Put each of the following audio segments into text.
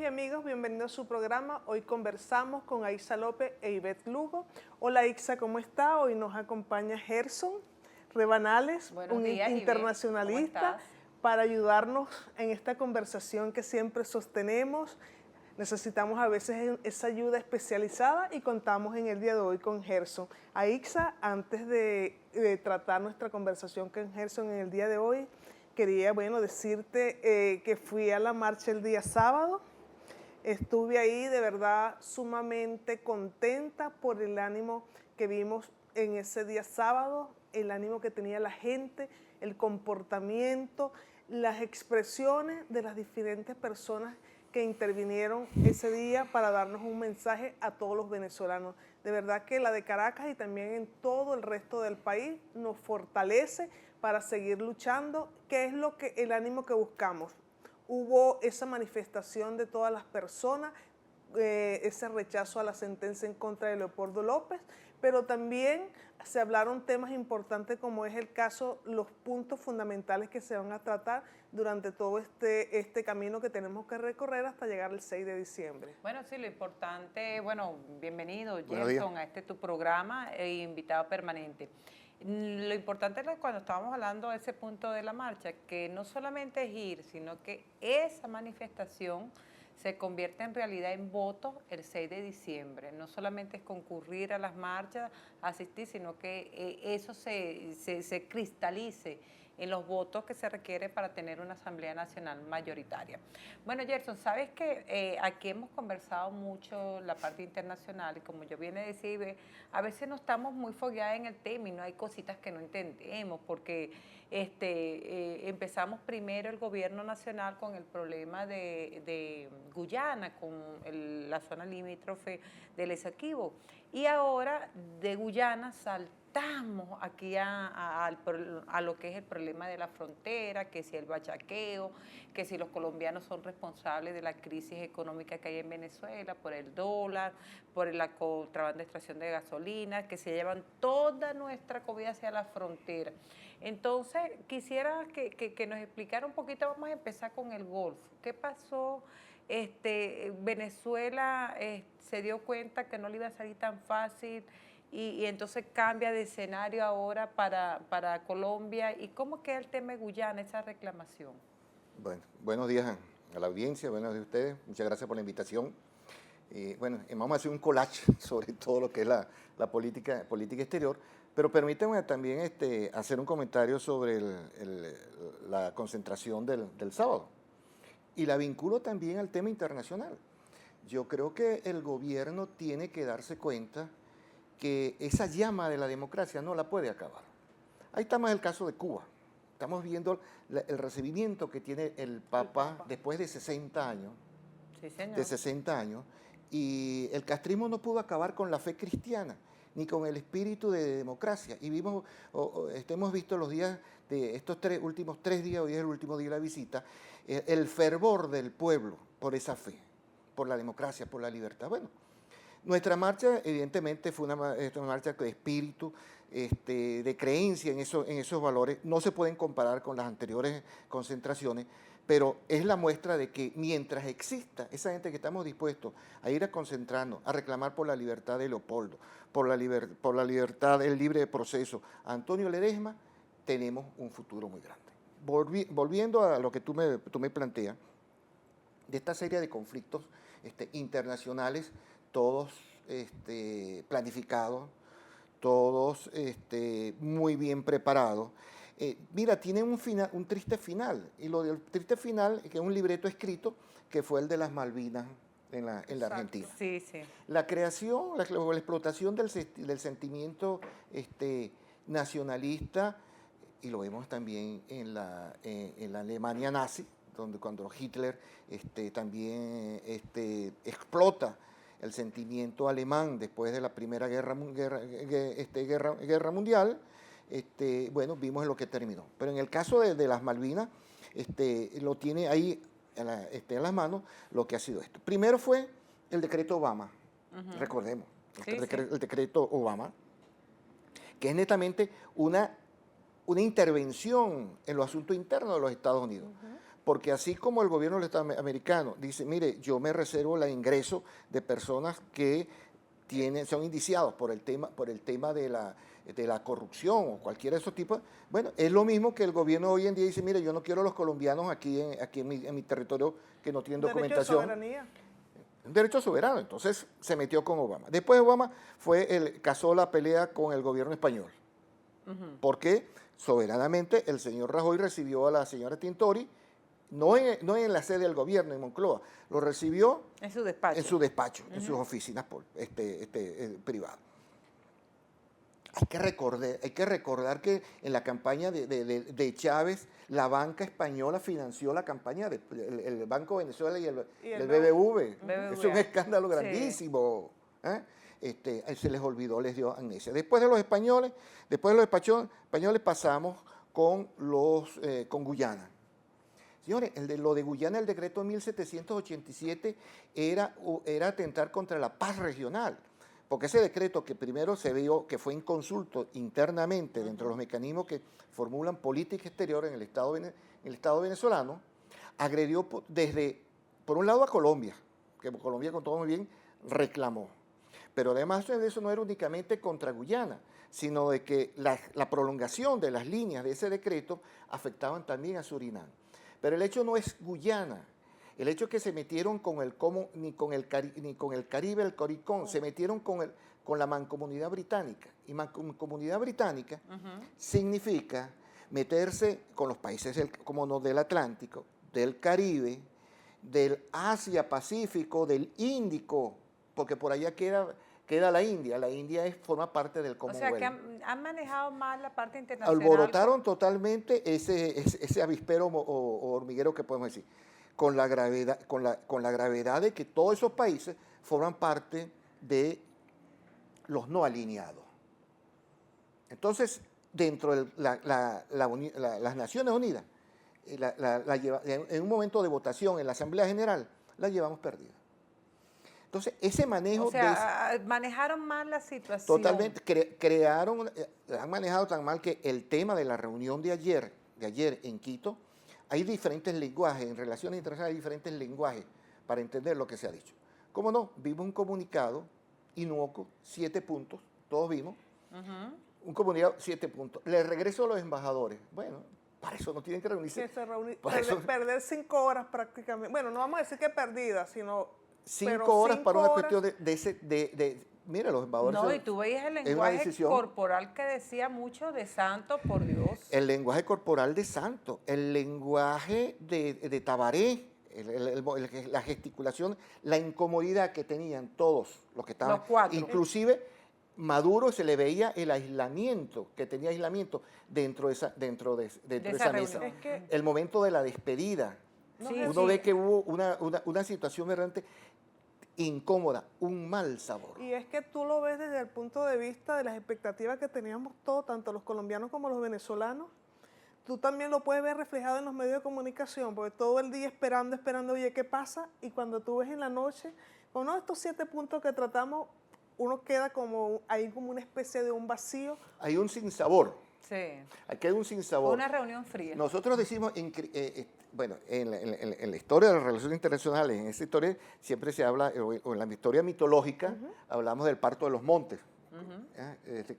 amigos, bienvenidos a su programa. Hoy conversamos con Aixa López e Ivette Lugo. Hola Aixa, ¿cómo está? Hoy nos acompaña Gerson Rebanales, Buenos un días, internacionalista, Ivette. para ayudarnos en esta conversación que siempre sostenemos. Necesitamos a veces esa ayuda especializada y contamos en el día de hoy con Gerson. Aixa, antes de tratar nuestra conversación con Gerson en el día de hoy, quería, decirte que fui a la marcha el día sábado. Estuve ahí de verdad sumamente contenta por el ánimo que vimos en ese día sábado, el ánimo que tenía la gente, el comportamiento, las expresiones de las diferentes personas que intervinieron ese día para darnos un mensaje a todos los venezolanos. De verdad que la de Caracas y también en todo el resto del país nos fortalece para seguir luchando, que es el ánimo que buscamos. Hubo esa manifestación de todas las personas, ese rechazo a la sentencia en contra de Leopoldo López, pero también se hablaron temas importantes como es el caso, los puntos fundamentales que se van a tratar durante todo este camino que tenemos que recorrer hasta llegar al 6 de diciembre. Bueno, sí, lo importante, bienvenido, Gerson, a tu programa e invitado permanente. Lo importante es cuando estábamos hablando de ese punto de la marcha, que no solamente es ir, sino que esa manifestación se convierte en realidad en votos el 6 de diciembre. No solamente es concurrir a las marchas, asistir, sino que eso se cristalice en los votos que se requiere para tener una Asamblea Nacional mayoritaria. Bueno, Gerson, sabes que aquí hemos conversado mucho la parte internacional y como yo viene a decir, a veces no estamos muy fogueadas en el tema y no hay cositas que no entendemos porque empezamos primero el gobierno nacional con el problema de Guyana, con la zona limítrofe del Esequibo y ahora de Guyana saltamos aquí a lo que es el problema de la frontera, que si el bachaqueo, que si los colombianos son responsables de la crisis económica que hay en Venezuela, por el dólar, por la contrabando de extracción de gasolina, que se llevan toda nuestra comida hacia la frontera. Entonces, quisiera que nos explicara un poquito, vamos a empezar con el Golfo. ¿Qué pasó? Venezuela se dio cuenta que no le iba a salir tan fácil y entonces cambia de escenario ahora para Colombia. ¿Y cómo queda el tema de Guyana, esa reclamación? Bueno, buenos días a la audiencia, buenos días a ustedes, muchas gracias por la invitación. Vamos a hacer un collage sobre todo lo que es la política exterior, pero permítanme también hacer un comentario sobre la concentración del sábado y la vinculo también al tema internacional. Yo creo que el gobierno tiene que darse cuenta que esa llama de la democracia no la puede acabar. Ahí está más el caso de Cuba. Estamos viendo el recibimiento que tiene el Papa después de 60 años. Sí, señor. De 60 años. Y el castrismo no pudo acabar con la fe cristiana, ni con el espíritu de democracia. Y hemos visto los días de estos últimos 3 días, hoy es el último día de la visita, el fervor del pueblo por esa fe, por la democracia, por la libertad. Bueno, nuestra marcha evidentemente fue una marcha de espíritu, de creencia en esos valores. No se pueden comparar con las anteriores concentraciones, pero es la muestra de que mientras exista esa gente que estamos dispuestos a ir a concentrarnos, a reclamar por la libertad de Leopoldo, por la libertad del libre proceso, a Antonio Ledesma, tenemos un futuro muy grande. Volviendo a lo que tú me planteas, de esta serie de conflictos internacionales, todos planificados, todos muy bien preparados. Mira, tienen un triste final, y lo del triste final es que es un libreto escrito que fue el de las Malvinas en la Argentina. Sí, sí. La creación, la explotación del sentimiento nacionalista, y lo vemos también en la Alemania nazi, cuando Hitler también explota el sentimiento alemán después de la Primera Guerra Mundial, vimos en lo que terminó. Pero en el caso de las Malvinas, lo tiene ahí en las manos lo que ha sido esto. Primero fue el decreto Obama, recordemos, el decreto Obama, que es netamente una intervención en los asuntos internos de los Estados Unidos. porque así como el gobierno americano dice, mire, yo me reservo el ingreso de personas que son indiciados por el tema de la corrupción o cualquiera de esos tipos, bueno, es lo mismo que el gobierno hoy en día dice, mire, yo no quiero a los colombianos aquí en mi territorio que no tienen documentación. Derecho de soberanía. Un derecho soberano, entonces se metió con Obama. Después Obama casó la pelea con el gobierno español, porque soberanamente el señor Rajoy recibió a la señora Tintori, no en la sede del gobierno en Moncloa, lo recibió en su despacho, en sus oficinas privadas. Hay que recordar que en la campaña de Chávez, la banca española financió la campaña del Banco de Venezuela y el BBV. Es un escándalo grandísimo. ¿Eh? Se les olvidó, les dio amnesia. Después de los españoles pasamos con Guyana. Señores, lo de Guyana, el decreto 1787 era atentar contra la paz regional. Porque ese decreto que primero se vio que fue inconsulto internamente dentro de los mecanismos que formulan política exterior en el Estado venezolano, agredió por un lado a Colombia, que Colombia con todo muy bien reclamó. Pero además de eso no era únicamente contra Guyana, sino de que la prolongación de las líneas de ese decreto afectaban también a Surinam. Pero el hecho no es Guyana. El hecho es que se metieron ni con el Caribe, el CORICON, se metieron con la Mancomunidad Británica. Y Mancomunidad Británica significa meterse con los países del Atlántico, del Caribe, del Asia-Pacífico, del Índico, porque por allá queda la India. La India forma parte del Commonwealth. O sea, que han manejado mal la parte internacional. Alborotaron totalmente ese avispero o hormiguero que podemos decir. Con la gravedad de que todos esos países forman parte de los no alineados. Entonces, dentro de las Naciones Unidas, en un momento de votación en la Asamblea General, la llevamos perdida. Entonces, ese manejo... O sea, manejaron mal la situación. Totalmente. Han manejado tan mal que el tema de la reunión de ayer en Quito, hay diferentes lenguajes, en relaciones internacionales hay diferentes lenguajes para entender lo que se ha dicho. ¿Cómo no? Vimos un comunicado inocuo, 7 puntos, todos vimos, un comunicado, 7 puntos. Le regreso a los embajadores. Bueno, para eso no tienen que reunirse. Perder 5 horas prácticamente. Bueno, no vamos a decir que perdidas, sino... 5 horas para una cuestión mira, los embajadores... No, y tú veías el lenguaje corporal que decía mucho de Santos, por Dios. El lenguaje corporal de Santos, el lenguaje de Tabaré, la gesticulación, la incomodidad que tenían todos los que estaban. Los 4. Inclusive Maduro se le veía el aislamiento, que tenía aislamiento dentro de esa mesa. Es que, el momento de la despedida. Uno ve que hubo una situación realmente incómoda, un mal sabor. Y es que tú lo ves desde el punto de vista de las expectativas que teníamos todos, tanto los colombianos como los venezolanos. Tú también lo puedes ver reflejado en los medios de comunicación, porque todo el día esperando, oye, ¿qué pasa? Y cuando tú ves en la noche, con uno de estos 7 puntos que tratamos, uno queda hay como una especie de un vacío. Hay un sinsabor. Sí. Aquí hay un sinsabor. Una reunión fría. Nosotros decimos, en la historia de las relaciones internacionales, en esa historia siempre se habla, o en la historia mitológica, hablamos del parto de los montes.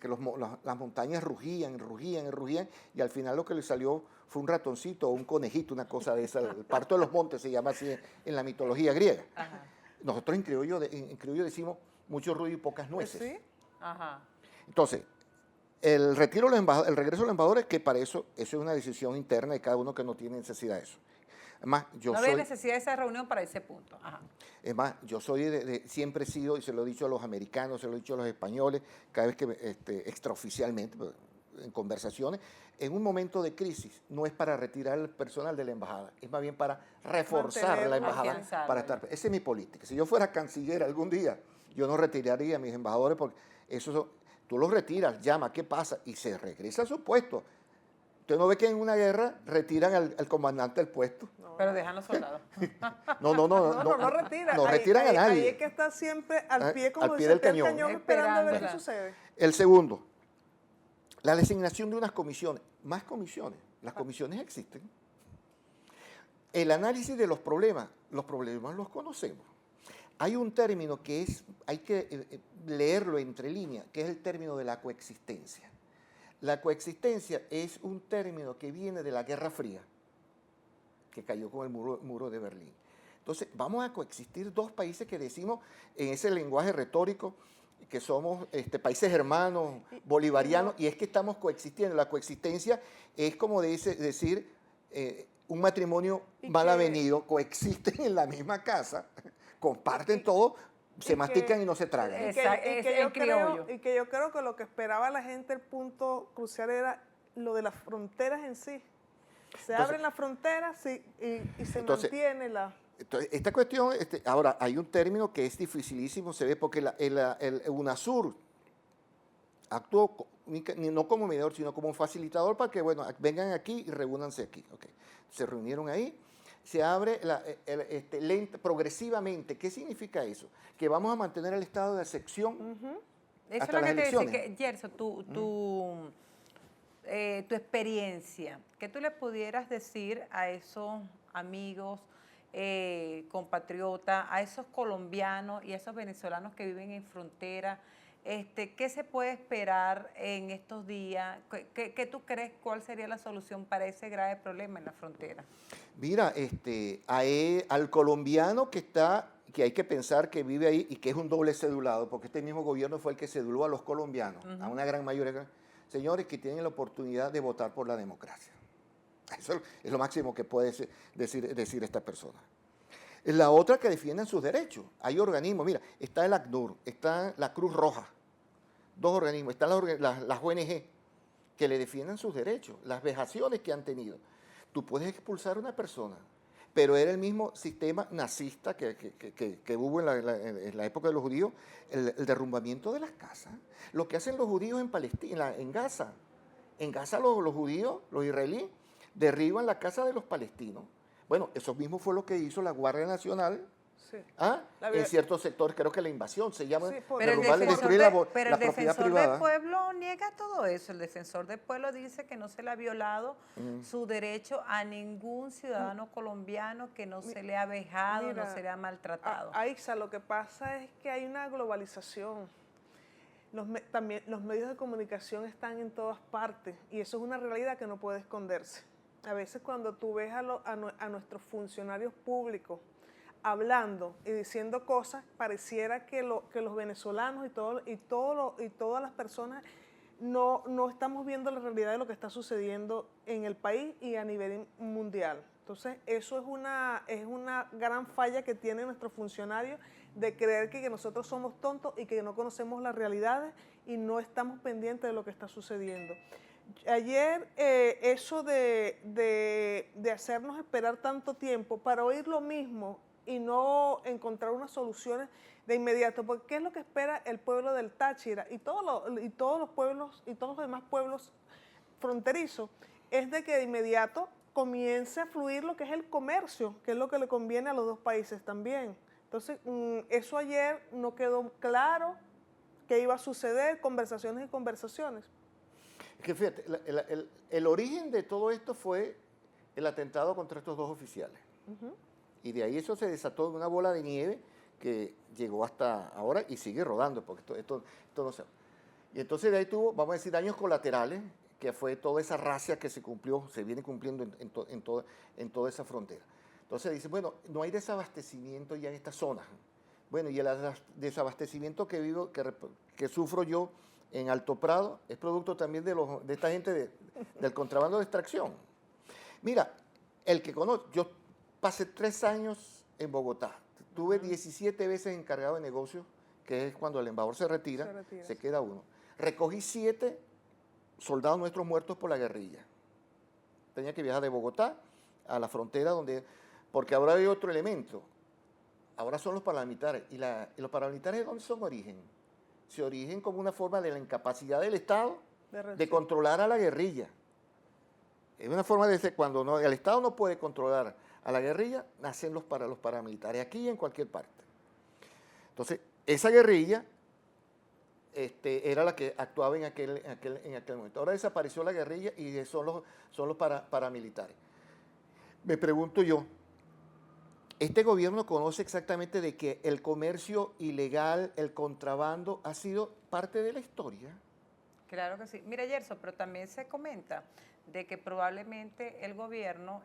Que las montañas rugían, y al final lo que le salió fue un ratoncito o un conejito, una cosa de esa. El parto de los montes se llama así en la mitología griega. Ajá. Nosotros en criollo decimos mucho ruido y pocas nueces. ¿Sí? Ajá. Entonces, el regreso de los embajadores, que para eso es una decisión interna de cada uno que no tiene necesidad de eso. Además, no había necesidad de esa reunión para ese punto. Ajá. Es más, yo siempre he sido, y se lo he dicho a los americanos, se lo he dicho a los españoles, cada vez que extraoficialmente, en conversaciones, en un momento de crisis, no es para retirar el personal de la embajada, es más bien para reforzar la embajada. Esa es mi política. Si yo fuera canciller algún día, yo no retiraría a mis embajadores porque tú los retiras, llama, ¿qué pasa? Y se regresa a su puesto. Usted no ve que en una guerra retiran al comandante del puesto. No. Pero dejan los soldados. No retiran. No retiran a nadie. Ahí es que está siempre al pie, al pie del cañón, esperando a ver qué sucede. El segundo, la designación de unas comisiones. Más comisiones. Las comisiones existen. el análisis de los problemas los conocemos. Hay un término que hay que leerlo entre líneas, que es el término de la coexistencia. La coexistencia es un término que viene de la Guerra Fría, que cayó con el muro de Berlín. Entonces, vamos a coexistir dos países que decimos en ese lenguaje retórico que somos países hermanos, bolivarianos, y es que estamos coexistiendo. La coexistencia es como decir un matrimonio mal avenido, coexisten en la misma casa, comparten todo, se mastican y no se tragan. Y que yo creo que lo que esperaba la gente, el punto crucial era lo de las fronteras en sí. Abren las fronteras y se mantiene la... Entonces, esta cuestión, ahora, hay un término que es dificilísimo, se ve, porque el UNASUR actuó no como mediador, sino como un facilitador para que, bueno, vengan aquí y reúnanse aquí. Okay. Se reunieron ahí, se abre progresivamente. ¿Qué significa eso? Que vamos a mantener el estado de excepción Eso hasta es lo las que elecciones. te decía, que Gerson, tu experiencia, ¿qué tú le pudieras decir a esos amigos, compatriotas, a esos colombianos y a esos venezolanos que viven en frontera? ¿Qué se puede esperar en estos días? ¿Qué tú crees, cuál sería la solución para ese grave problema en la frontera? Mira, al colombiano que hay que pensar que vive ahí y que es un doble cedulado, porque este mismo gobierno fue el que ceduló a los colombianos, a una gran mayoría, señores que tienen la oportunidad de votar por la democracia. Eso es lo máximo que puede decir esta persona. La otra, que defienden sus derechos. Hay organismos, mira, está el ACNUR, está la Cruz Roja, dos organismos, están las ONG que le defienden sus derechos, las vejaciones que han tenido. Tú puedes expulsar a una persona, pero era el mismo sistema nazista que hubo en la época de los judíos, el derrumbamiento de las casas. Lo que hacen los judíos en Palestina, en Gaza. En Gaza los judíos, los israelíes, derriban la casa de los palestinos. Bueno, eso mismo fue lo que hizo la Guardia Nacional en ciertos sectores. Creo que la invasión se llama derrumbar y destruir la propiedad privada. Pero el defensor del pueblo niega todo eso. El defensor del pueblo dice que no se le ha violado su derecho a ningún ciudadano colombiano, que no se le ha vejado, no se le ha maltratado. Aixa, lo que pasa es que hay una globalización. También los medios de comunicación están en todas partes y eso es una realidad que no puede esconderse. A veces cuando tú ves a nuestros funcionarios públicos hablando y diciendo cosas, pareciera que los venezolanos y todas las personas no estamos viendo la realidad de lo que está sucediendo en el país y a nivel mundial. Entonces, eso es una gran falla que tienen nuestros funcionarios, de creer que nosotros somos tontos y que no conocemos las realidades y no estamos pendientes de lo que está sucediendo. Ayer, eso de hacernos esperar tanto tiempo para oír lo mismo y no encontrar unas soluciones de inmediato, porque ¿qué es lo que espera el pueblo del Táchira y todos los pueblos y todos los demás pueblos fronterizos? Es de que de inmediato comience a fluir lo que es el comercio, que es lo que le conviene a los dos países también. Entonces, eso ayer no quedó claro qué iba a suceder, conversaciones y conversaciones. Es que fíjate, el origen de todo esto fue el atentado contra estos dos oficiales. Y de ahí eso se desató en una bola de nieve que llegó hasta ahora y sigue rodando, porque esto no se... Y entonces de ahí tuvo, vamos a decir, daños colaterales, que fue toda esa racia que se viene cumpliendo en toda esa frontera. Entonces dice, bueno, no hay desabastecimiento ya en esta zona. Bueno, y el desabastecimiento que sufro yo en Alto Prado es producto también de esta gente del contrabando de extracción. Mira, el que conozco, yo pasé 3 años en Bogotá, tuve 17 veces encargado de negocios, que es cuando el embajador se retira, se queda uno. Recogí 7 soldados nuestros muertos por la guerrilla. Tenía que viajar de Bogotá a la frontera porque ahora hay otro elemento. Ahora son los paramilitares. ¿Y los paramilitares de dónde son origen? Se origen como una forma de la incapacidad del Estado de controlar a la guerrilla. Es una forma de cuando el Estado no puede controlar a la guerrilla, nacen los paramilitares aquí y en cualquier parte. Entonces, esa guerrilla era la que actuaba en aquel momento. Ahora desapareció la guerrilla y son los paramilitares. Me pregunto yo, este gobierno conoce exactamente de que el comercio ilegal, el contrabando, ha sido parte de la historia. Claro que sí. Mira, Gerson, pero también se comenta de que probablemente el gobierno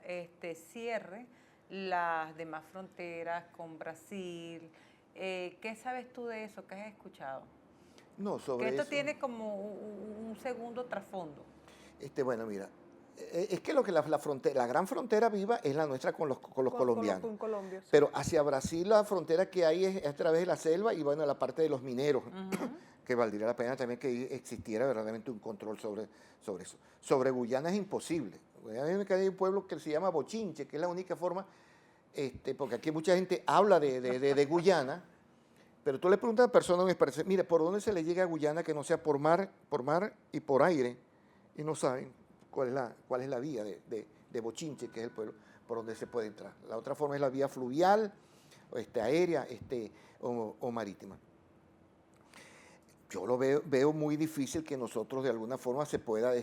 cierre las demás fronteras con Brasil. ¿Qué sabes tú de eso? ¿Qué has escuchado? No, sobre que esto eso. tiene como un segundo trasfondo. Bueno, mira, es que lo que la frontera, la gran frontera viva es la nuestra con los colombianos. Con Colombia, sí. Pero hacia Brasil la frontera que hay es a través de la selva y bueno, la parte de los mineros, que valdría la pena también que existiera verdaderamente un control sobre eso. Sobre Guyana es imposible. Hay un pueblo que se llama Bochinche, que es la única forma, porque aquí mucha gente habla de Guyana, pero tú le preguntas a personas, mire, ¿por dónde se le llega a Guyana que no sea por mar y por aire? Y no saben cuál es la vía de Bochinche, que es el pueblo por donde se puede entrar. La otra forma es la vía fluvial, aérea o marítima. Yo lo veo muy difícil que nosotros de alguna forma se pueda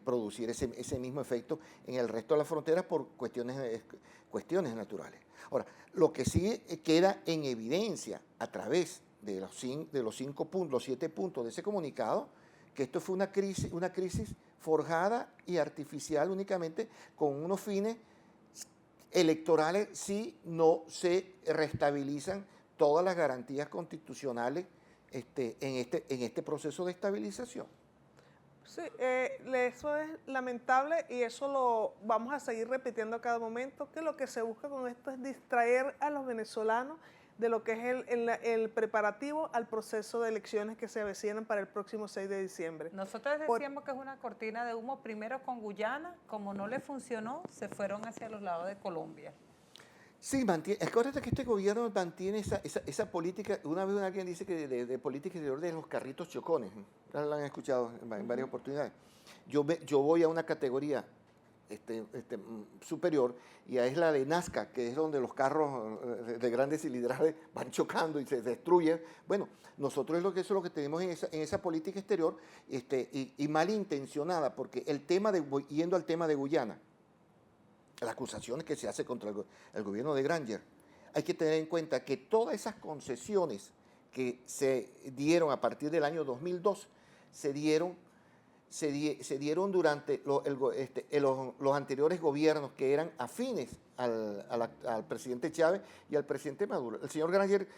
producir ese mismo efecto en el resto de las fronteras por cuestiones naturales. Ahora, lo que sí queda en evidencia a través de los 5 puntos, los 7 puntos de ese comunicado, que esto fue una crisis forjada y artificial únicamente con unos fines electorales si no se restabilizan todas las garantías constitucionales en este proceso de estabilización. Sí, eso es lamentable y eso lo vamos a seguir repitiendo a cada momento, que lo que se busca con esto es distraer a los venezolanos de lo que es el preparativo al proceso de elecciones que se avecinan para el próximo 6 de diciembre. Nosotros decíamos que es una cortina de humo primero con Guyana, como no le funcionó, se fueron hacia los lados de Colombia. Sí, acuérdate que este gobierno mantiene esa política. Una vez alguien dice que de política exterior de los carritos chocones, ya lo han escuchado en varias oportunidades. Yo voy a una categoría superior y es la de Nazca, que es donde los carros de grandes cilindrajes van chocando y se destruyen. Bueno, nosotros eso es lo que tenemos en esa política exterior y malintencionada, porque yendo al tema de Guyana, las acusaciones que se hace contra el gobierno de Granger, hay que tener en cuenta que todas esas concesiones que se dieron a partir del año 2002 se dieron durante los anteriores gobiernos que eran afines al presidente Chávez y al presidente Maduro. El señor Granger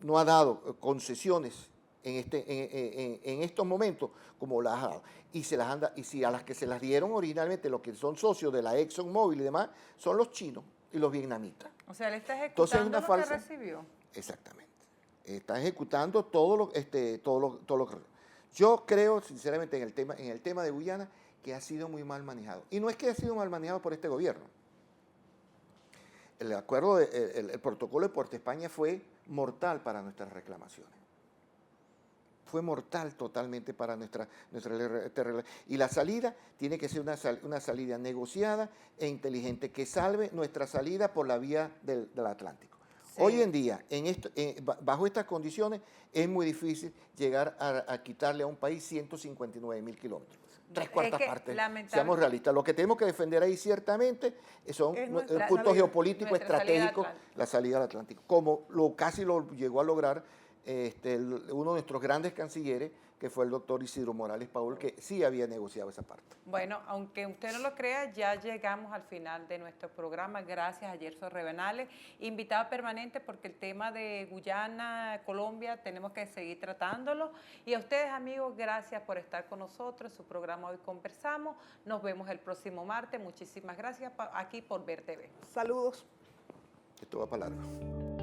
no ha dado concesiones en estos momentos como las ha dado. Y si a las que se las dieron originalmente, los que son socios de la ExxonMobil y demás, son los chinos y los vietnamitas. O sea, él está ejecutando lo que recibió. Exactamente. Está ejecutando todo lo que... Yo creo, sinceramente, en el tema de Guyana, que ha sido muy mal manejado. Y no es que haya sido mal manejado por este gobierno. El acuerdo, el protocolo de Puerto España fue mortal para nuestras reclamaciones. Fue mortal totalmente para nuestra y la salida tiene que ser una salida negociada e inteligente que salve nuestra salida por la vía del Atlántico. Sí. Hoy en día, bajo estas condiciones, es muy difícil llegar a quitarle a un país 159.000 kilómetros. 3/4 partes, seamos realistas. Lo que tenemos que defender ahí ciertamente son puntos geopolíticos estratégicos, la salida al Atlántico, como casi lo llegó a lograr uno de nuestros grandes cancilleres, que fue el doctor Isidro Morales Paul, que sí había negociado esa parte. Bueno, aunque usted no lo crea, ya llegamos al final de nuestro programa. Gracias a Gerson Revenales, invitado permanente, porque el tema de Guyana, Colombia, tenemos que seguir tratándolo. Y a ustedes, amigos, gracias por estar con nosotros en su programa Hoy Conversamos. Nos vemos el próximo martes. Muchísimas gracias aquí por Ver TV. Saludos. Esto va para largo.